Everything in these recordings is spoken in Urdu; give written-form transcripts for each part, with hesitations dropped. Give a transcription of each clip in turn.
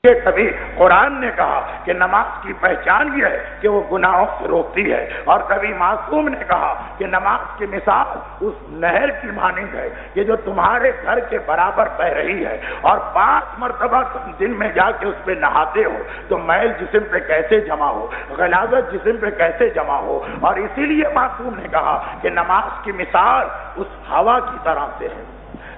کہ کبھی قرآن نے کہا کہ نماز کی پہچان یہ ہے کہ وہ گناہوں سے روکتی ہے، اور کبھی معصوم نے کہا کہ نماز کی مثال اس نہر کی مانند ہے کہ جو تمہارے گھر کے برابر بہ رہی ہے، اور 5 مرتبہ تم دن میں جا کے اس پہ نہاتے ہو تو میل جسم پہ کیسے جمع ہو، غلاظت جسم پہ کیسے جمع ہو۔ اور اسی لیے معصوم نے کہا کہ نماز کی مثال اس ہوا کی طرح سے ہے۔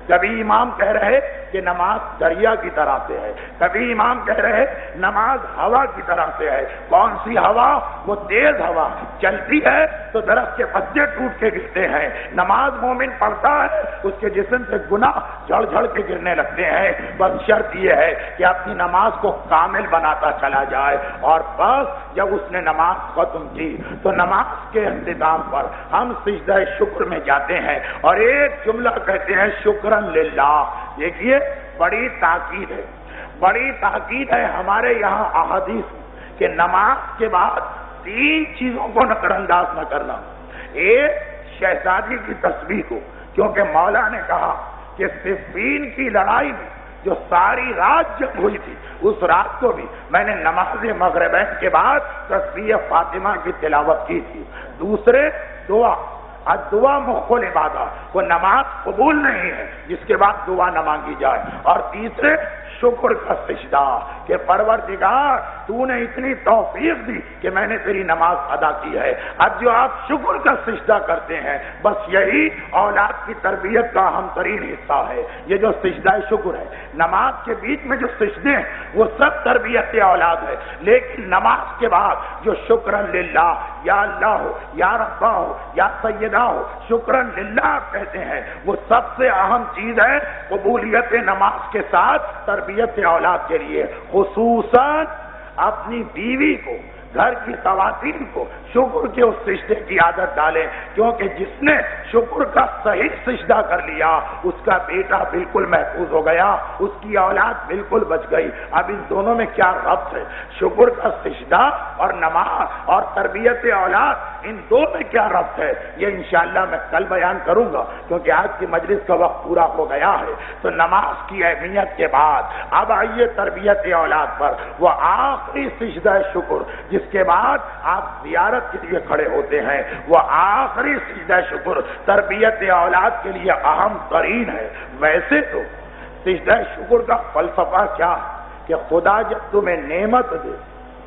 کبھی امام کہہ رہے کہ نماز دریا کی طرح سے ہے، کبھی امام کہہ رہے نماز ہوا کی طرح سے ہے۔ کون سی ہوا؟ وہ تیز ہوا چلتی ہے تو درخت کے پتے ٹوٹ کے گرتے ہیں۔ نماز مومن پڑھتا ہے اس کے جسم سے گناہ جھڑ جھڑ کے گرنے لگتے ہیں۔ بس شرط یہ ہے کہ اپنی نماز کو کامل بناتا چلا جائے، اور بس جب اس نے نماز ختم کی تو نماز کے اختتام پر ہم سجدہ شکر میں جاتے ہیں اور ایک جملہ کہتے ہیں شکرن للہ۔ دیکھیے بڑی تاکید ہے، بڑی تاکید ہے ہمارے یہاں احادیث کہ نماز کے بعد 3 چیزوں کو نظر انداز نہ کرنا۔ ایک شہزادی کی تسبیح کو، کیونکہ مولا نے کہا کہ صفین کی لڑائی میں جو ساری رات جب ہوئی تھی اس رات کو بھی میں نے نماز مغربین کے بعد تسبیح فاطمہ کی تلاوت کی تھی۔ دوسرے دعا، الدعا مخ العبادہ، وہ نماز قبول نہیں ہے جس کے بعد دعا نہ مانگی جائے۔ اور تیسرے شکر کا سجدہ کہ پروردگار تو نے اتنی توفیق دی کہ میں نے تیری نماز ادا کی ہے۔ اب جو آپ شکر کا سجدہ کرتے ہیں بس یہی اولاد کی تربیت کا اہم ترین حصہ ہے۔ یہ جو سجدہ شکر ہے، نماز کے بیچ میں جو سجدے ہیں وہ سب تربیت اولاد ہے، لیکن نماز کے بعد جو شکرن للہ، یا اللہ ہو یا ربا ہو یا سیدہ ہو، شکرن للہ آپ کہتے ہیں، وہ سب سے اہم چیز ہے قبولیت نماز کے ساتھ تربیت اولاد کے لیے۔ خصوصاً اپنی بیوی کو، گھر کی خواتین کو شکر کے اس سجدے کی عادت ڈالیں، کیونکہ جس نے شکر کا صحیح سجدہ کر لیا اس کا بیٹا بالکل محفوظ ہو گیا، اس کی اولاد بالکل بچ گئی۔ اب ان دونوں میں کیا ربط ہے؟ شکر کا سجدہ اور نماز اور تربیت اولاد، ان دو میں کیا ربط ہے؟ یہ انشاءاللہ میں کل بیان کروں گا، کیونکہ آج کی مجلس کا وقت پورا ہو گیا ہے۔ تو نماز کی اہمیت کے بعد اب آئیے تربیت اولاد پر، وہ آخری سجدہ شکر جس کے بعد آپ زیارت کے لیے کھڑے ہوتے ہیں، وہ آخری سجدہ شکر تربیت اولاد کے لیے اہم ترین ہے۔ ویسے تو سجدہ شکر کا فلسفہ کیا ہے کہ خدا جب تمہیں نعمت دے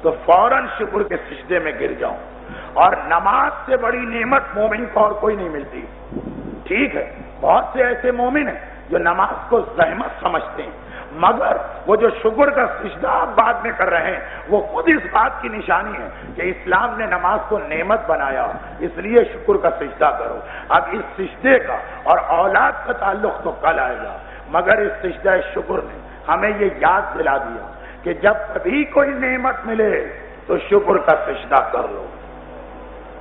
تو فوراً شکر کے سجدے میں گر جاؤ، اور نماز سے بڑی نعمت مومن کو اور کوئی نہیں ملتی۔ ٹھیک ہے، بہت سے ایسے مومن ہیں جو نماز کو زحمت سمجھتے ہیں، مگر وہ جو شکر کا سجدہ آپ بعد میں کر رہے ہیں وہ خود اس بات کی نشانی ہے کہ اسلام نے نماز کو نعمت بنایا، اس لیے شکر کا سجدہ کرو۔ اب اس سجدے کا اور اولاد کا تعلق تو کل آئے گا، مگر اس سجدہ شکر نے ہمیں یہ یاد دلا دیا کہ جب کبھی کوئی نعمت ملے تو شکر کا سجدہ کر لو۔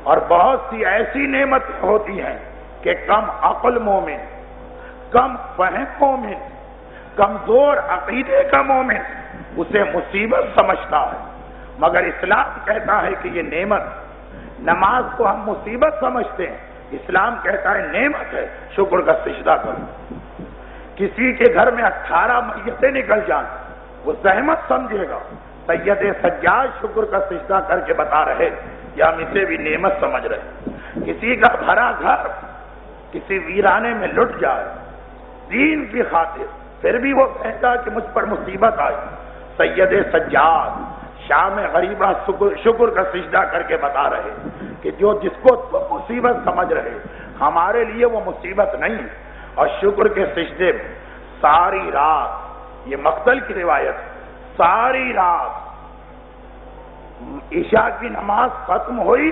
اور بہت سی ایسی نعمتیں ہوتی ہیں کہ کم عقل مومن، کم فہم مومن، کمزور عقیدے کا مومن اسے مصیبت سمجھتا ہے، مگر اسلام کہتا ہے کہ یہ نعمت، نماز کو ہم مصیبت سمجھتے ہیں، اسلام کہتا ہے نعمت ہے، شکر کا سجدہ کرو۔ کسی کے گھر میں 18 میتیں نکل جائیں وہ زحمت سمجھے گا، سید سجاد شکر کا سجدہ کر کے بتا رہے کہ ہم اسے بھی نعمت سمجھ رہے۔ کسی کا بھرا گھر کسی ویرانے میں لٹ جائے دین کی خاطر، پھر بھی وہ کہتا کہ مجھ پر مصیبت آئی، سید سجاد شام غریبہ شکر کا سجدہ کر کے بتا رہے کہ جس کو تم مصیبت سمجھ رہے ہمارے لیے وہ مصیبت نہیں۔ اور شکر کے سجدے میں ساری رات، یہ مقتل کی روایت، ساری رات عشاء کی نماز ختم ہوئی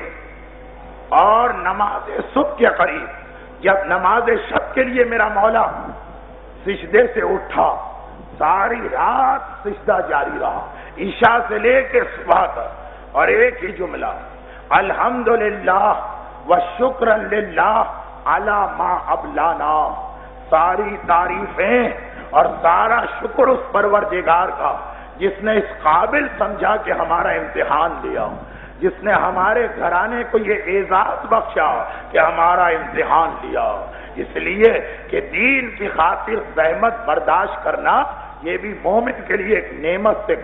اور نماز صبح کے قریب جب نماز شب کے لیے میرا مولا سجدے سے اٹھا، ساری رات سجدہ جاری رہا عشاء سے لے کے صبح تک، اور ایک ہی جملہ، الحمدللہ والشکر للہ علی ما ابلانا، ساری تعریفیں اور سارا شکر اس پروردگار کا جس نے اس قابل سمجھا کہ ہمارا امتحان لیا، جس نے ہمارے گھرانے کو یہ اعزاز بخشا کہ ہمارا امتحان لیا۔ اس لیے کہ دین کی خاطر زحمت برداشت کرنا یہ بھی مومن کے لیے ایک نعمت سے